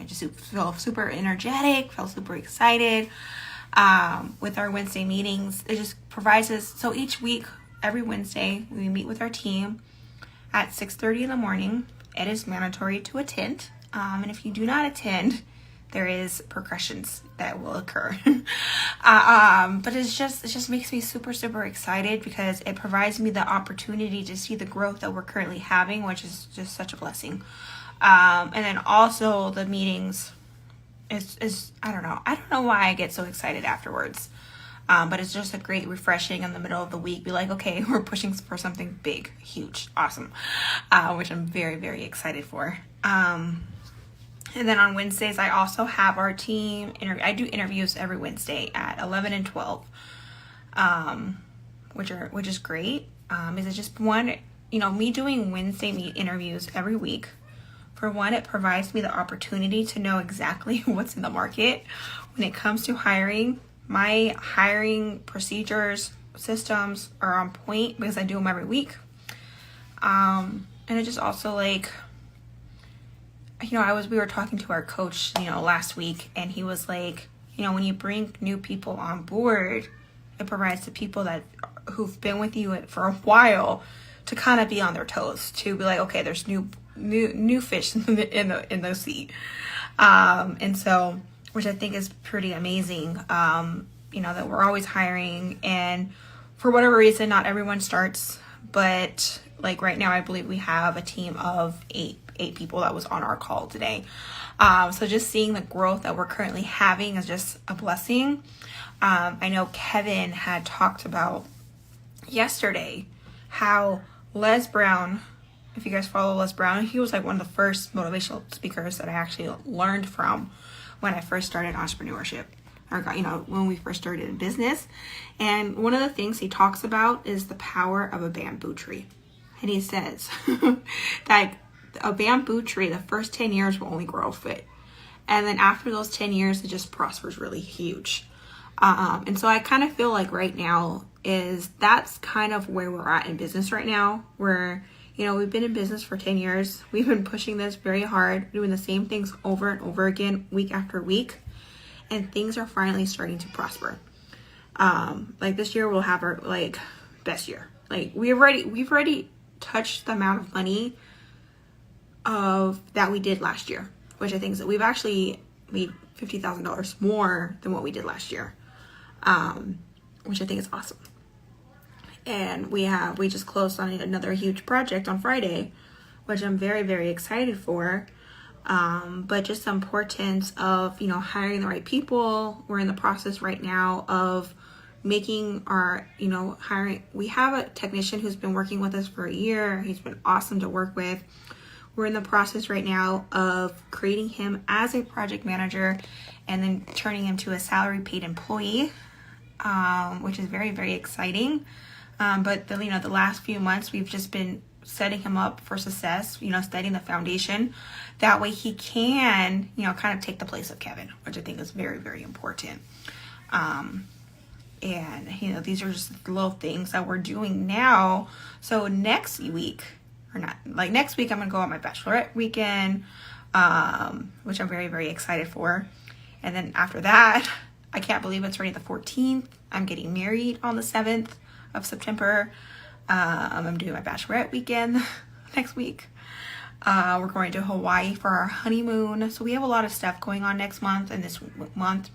just feel super energetic, feel super excited with our Wednesday meetings. It just provides us, so each week, every Wednesday, we meet with our team at 6:30 in the morning. It is mandatory to attend. And if you do not attend, there is progressions that will occur. But it just makes me super, super excited because it provides me the opportunity to see the growth that we're currently having, which is just such a blessing. And then also the meetings is I don't know why I get so excited afterwards. But it's just a great refreshing in the middle of the week. Be like, okay, we're pushing for something big, huge, awesome, which I'm very, very excited for. And then on Wednesdays, I also have our team I do interviews every Wednesday at 11 and 12, which is great. Is it just one, me doing Wednesday interviews every week. For one, it provides me the opportunity to know exactly what's in the market when it comes to hiring. My hiring procedures, systems are on point because I do them every week. And it just also we were talking to our coach, last week, and he was like, when you bring new people on board, it provides the people who've been with you for a while to kind of be on their toes, to be like, okay, there's new fish in the sea. And so, which I think is pretty amazing, that we're always hiring, and for whatever reason, not everyone starts, but right now, I believe we have a team of eight people that was on our call today. So just seeing the growth that we're currently having is just a blessing. I know Kevin had talked about yesterday how Les Brown, if you guys follow Les Brown, he was one of the first motivational speakers that I actually learned from when I first started entrepreneurship, or when we first started in business. And one of the things he talks about is the power of a bamboo tree. And he says that a bamboo tree, the first 10 years will only grow a foot. And then after those 10 years, it just prospers really huge. And so I kind of feel like right now that's kind of where we're at in business right now, where, we've been in business for 10 years. We've been pushing this very hard, doing the same things over and over again, week after week. And things are finally starting to prosper. This year we'll have our best year. We've already touched the amount of money that we did last year, which I think is that we've actually made $50,000 more than what we did last year, which I think is awesome. And we just closed on another huge project on Friday, which I'm very, very excited for. But just the importance of, hiring the right people. We're in the process right now of making our, hiring. We have a technician who's been working with us for a year. He's been awesome to work with. We're in the process right now of creating him as a project manager and then turning him to a salary paid employee, which is very, very exciting. But the last few months, we've just been setting him up for success, setting the foundation. That way he can, kind of take the place of Kevin, which I think is very, very important. And, these are just little things that we're doing now. So next week, I'm going to go on my bachelorette weekend, which I'm very, very excited for. And then after that, I can't believe it's already the 14th. I'm getting married on the 7th of September. I'm doing my bachelorette weekend next week. We're going to Hawaii for our honeymoon. So we have a lot of stuff going on next month and this month.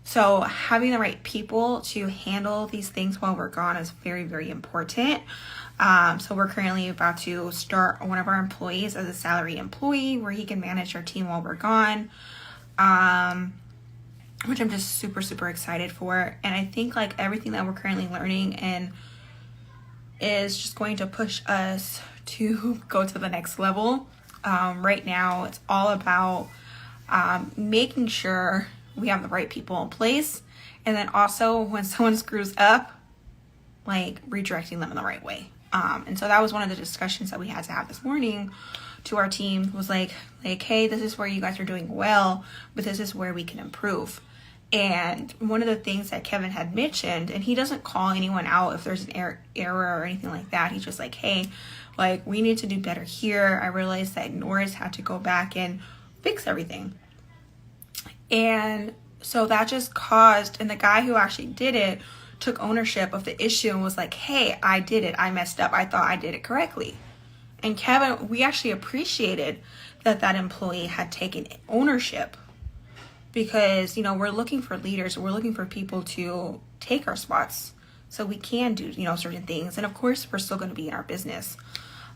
So having the right people to handle these things while we're gone is very, very important. So we're currently about to start one of our employees as a salary employee where he can manage our team while we're gone, which I'm just super, super excited for. And I think everything that we're currently learning and is just going to push us to go to the next level. Right now, it's all about making sure we have the right people in place. And then also when someone screws up, redirecting them in the right way. And so that was one of the discussions that we had to have this morning to our team, was hey, this is where you guys are doing well, but this is where we can improve. And one of the things that Kevin had mentioned, and he doesn't call anyone out if there's an error or anything like that. He's just hey, we need to do better here. I realized that Norris had to go back and fix everything. And so that just caused, and the guy who actually did it took ownership of the issue and was like, hey, I did it. I messed up. I thought I did it correctly. And Kevin, we actually appreciated that employee had taken ownership, because, you know, we're looking for leaders. We're looking for people to take our spots so we can do, you know, certain things. And of course, we're still going to be in our business.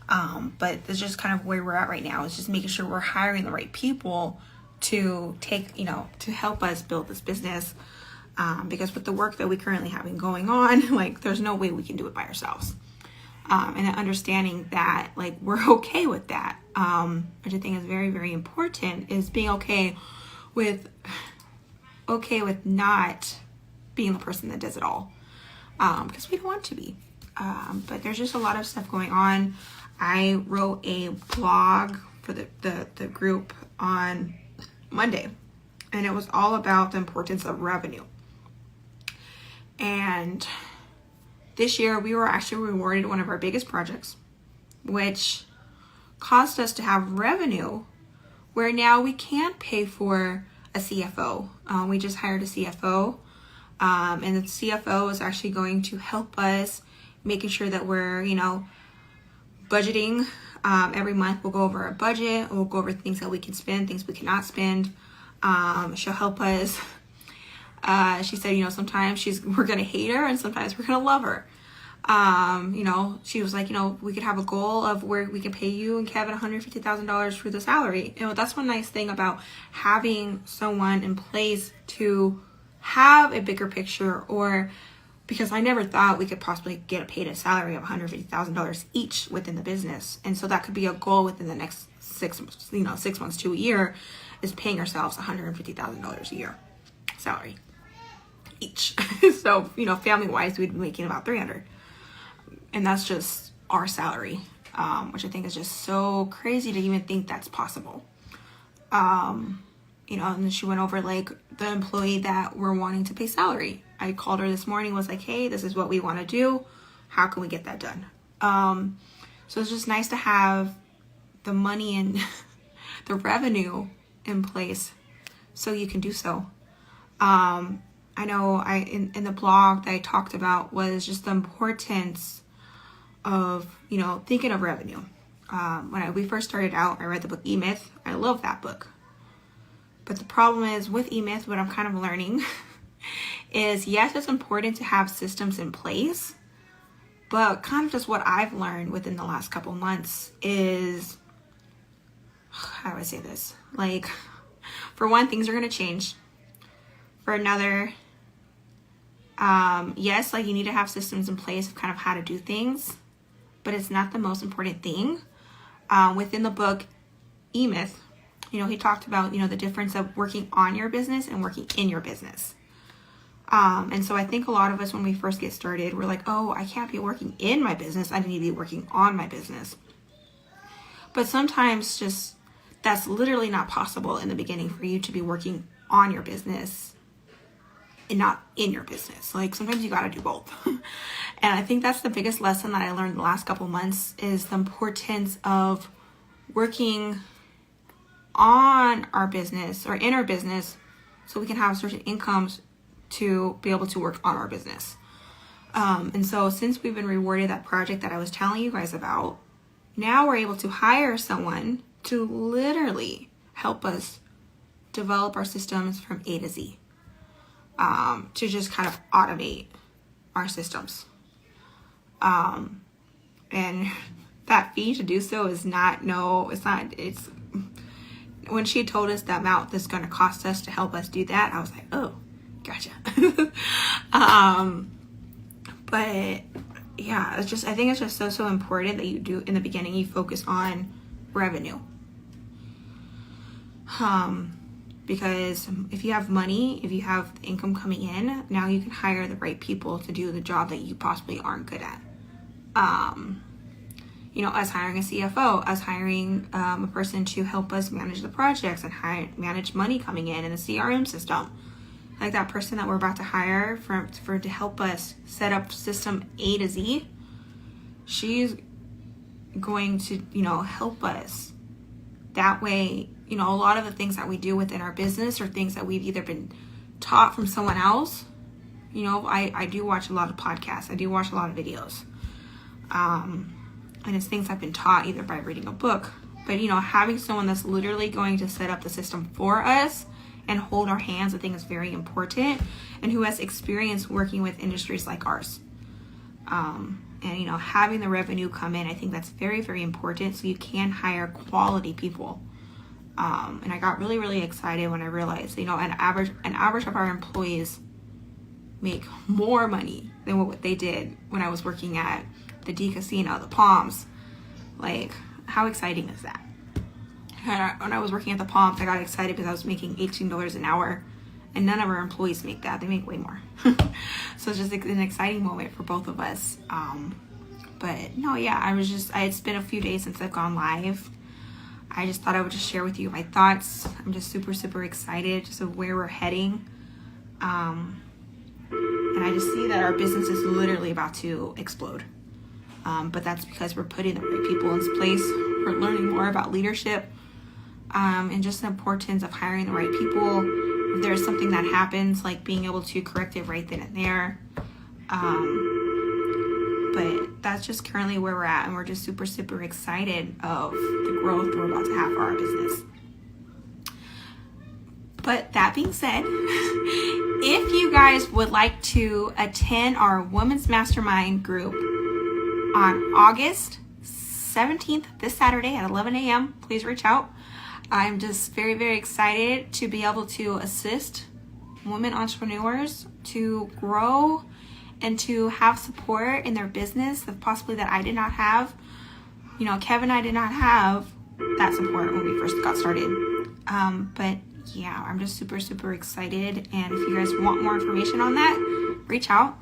But it's just kind of where we're at right now. It's just making sure we're hiring the right people to take, you know, to help us build this business. Because with the work that we currently have going on, like, there's no way we can do it by ourselves. And understanding that, like, we're okay with that, which I think is very, very important, is being okay with not being the person that does it all, because we don't want to be. But there's just a lot of stuff going on. I wrote a blog for the group on Monday, and it was all about the importance of revenue. And this year we were actually rewarded one of our biggest projects, which caused us to have revenue where now we can't pay for a CFO. We just hired a CFO, and the CFO is actually going to help us making sure that we're, you know, budgeting. Every month we'll go over our budget. We'll go over things that we can spend, things we cannot spend. She'll help us. She said, you know, sometimes we're going to hate her and sometimes we're going to love her. You know, she was like, you know, we could have a goal of where we can pay you and Kevin $150,000 for the salary. You know, that's one nice thing about having someone in place to have a bigger picture, or because I never thought we could possibly get paid a salary of $150,000 each within the business. And so that could be a goal within the next 6 months to a year, is paying ourselves $150,000 a year salary each. So, you know, family wise, we'd be making about $300,000. And that's just our salary, which I think is just so crazy to even think that's possible. You know, and then she went over like the employee that we're wanting to pay salary. I called her this morning, was like, hey, this is what we want to do. How can we get that done? So it's just nice to have the money and the revenue in place so you can do so. I know in the blog that I talked about was just the importance of, you know, thinking of revenue. When we first started out, I read the book E-Myth. I love that book. But the problem is with E-Myth, what I'm kind of learning is, yes, it's important to have systems in place, but kind of just what I've learned within the last couple months is, how do I say this? Like, for one, things are going to change. For another, yes, like, you need to have systems in place of kind of how to do things, but it's not the most important thing. Within the book E-Myth, you know, he talked about, you know, the difference of working on your business and working in your business. And so I think a lot of us, when we first get started, we're like, oh, I can't be working in my business. I need to be working on my business. But sometimes just that's literally not possible in the beginning for you to be working on your business and not in your business. Like, sometimes you got to do both. And I think that's the biggest lesson that I learned the last couple months, is the importance of working on our business or in our business so we can have certain incomes to be able to work on our business. And so since we've been rewarded that project that I was telling you guys about, now we're able to hire someone to literally help us develop our systems from A to Z, to just kind of automate our systems. And that fee to do so is it's when she told us the amount that's going to cost us to help us do that, I was like, oh, gotcha. But yeah, I think it's just so important that you do, in the beginning, you focus on revenue. Because if you have money, if you have income coming in, now you can hire the right people to do the job that you possibly aren't good at. You know, us hiring a CFO, us hiring a person to help us manage the projects and manage money coming in the CRM system. Like that person that we're about to hire to help us set up system A to Z, she's going to, you know, help us. That way, you know, a lot of the things that we do within our business are things that we've either been taught from someone else. You know, I do watch a lot of podcasts. I do watch a lot of videos. And it's things I've been taught either by reading a book. But, you know, having someone that's literally going to set up the system for us and hold our hands, I think is very important. And who has experience working with industries like ours. And, you know, having the revenue come in, I think that's very, very important. So you can hire quality people. And I got really, really excited when I realized, you know, an average of our employees make more money than what they did when I was working at the D Casino, the Palms. Like, how exciting is that? When I was working at the Palms, I got excited because I was making $18 an hour, and none of our employees make that. They make way more. So it's just an exciting moment for both of us. But no, yeah, it's been a few days since I've gone live. I just thought I would just share with you my thoughts. I'm just super, super excited just of where we're heading. And I just see that our business is literally about to explode. But that's because we're putting the right people in place. We're learning more about leadership, and just the importance of hiring the right people. If there's something that happens, like being able to correct it right then and there. But that's just currently where we're at, and we're just super, super excited of the growth we're about to have for our business. But that being said, if you guys would like to attend our Women's Mastermind group on August 17th, this Saturday at 11 a.m., please reach out. I'm just very, very excited to be able to assist women entrepreneurs to grow and to have support in their business that possibly that I did not have. You know, Kevin and I did not have that support when we first got started. But yeah, I'm just super, super excited. And if you guys want more information on that, reach out.